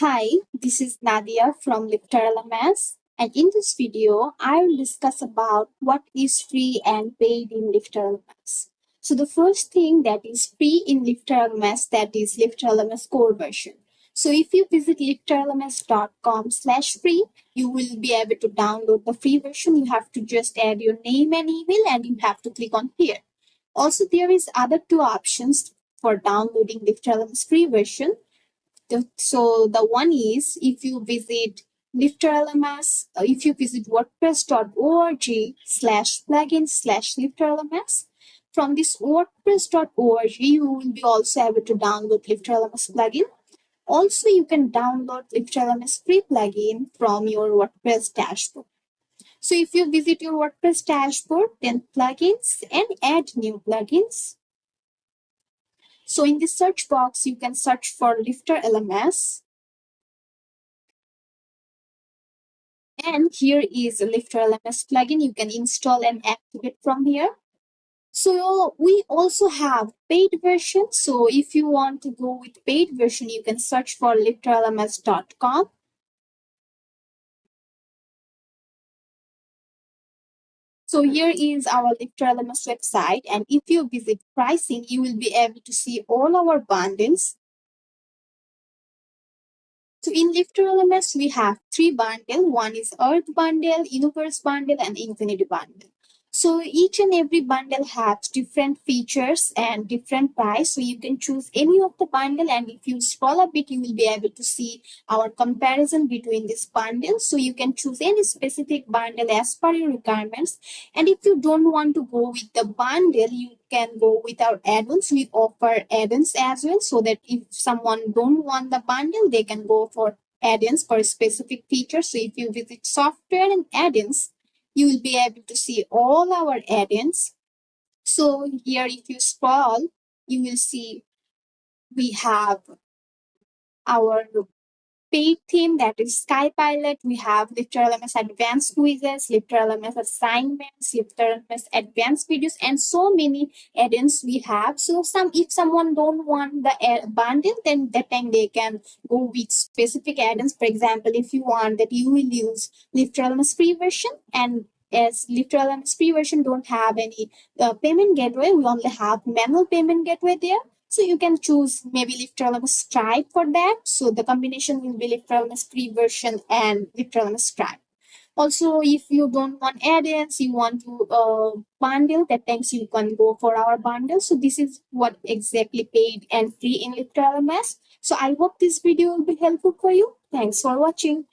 Hi, this is Nadia from LifterLMS, and in this video, I will discuss about what is free and paid in LifterLMS. So the first thing that is free in LifterLMS, that is LifterLMS core version. So if you visit lifterlms.com/free, you will be able to download the free version. You have to just add your name and email, and you have to click on here. Also, there is other two options for downloading LifterLMS free version. So the one is if you visit LifterLMS, if you visit wordpress.org/plugin/LifterLMS, from this wordpress.org, you will be also able to download LifterLMS plugin. Also, you can download LifterLMS free plugin from your WordPress dashboard. So if you visit your WordPress dashboard, then plugins and add new plugins. So in the search box, you can search for LifterLMS. And here is a LifterLMS plugin. You can install and activate from here. So we also have paid version. So if you want to go with paid version, you can search for lifterlms.com. So here is our LifterLMS website. And if you visit pricing, you will be able to see all our bundles. So in LifterLMS, we have three bundles. One is Earth bundle, Universe bundle, and Infinity bundle. So each and every bundle has different features and different price. So you can choose any of the bundle, and if you scroll a bit, you will be able to see our comparison between this bundle. So you can choose any specific bundle as per your requirements. And if you don't want to go with the bundle, you can go with our add-ons. We offer add-ons as well, so that if someone don't want the bundle, they can go for add-ins for specific features. So if you visit software and add-ins, you will be able to see all our add-ins. So here, if you scroll, you will see we have our paid theme, that is Sky Pilot. We have LifterLMS Advanced Quizzes, LifterLMS Assignments, LifterLMS Advanced Videos, and so many add-ins we have. So if someone don't want the bundle, then that time they can go with specific add-ins. For example, if you want that you will use LifterLMS free version, and as LifterLMS free version don't have any payment gateway, we only have manual payment gateway there. So you can choose maybe LifterLMS Stripe for that. So the combination will be LifterLMS free version and LifterLMS Stripe. Also, if you don't want add-ins, you want to bundle, that times you can go for our bundle. So this is what exactly paid and free in LifterLMS. So I hope this video will be helpful for you. Thanks for watching.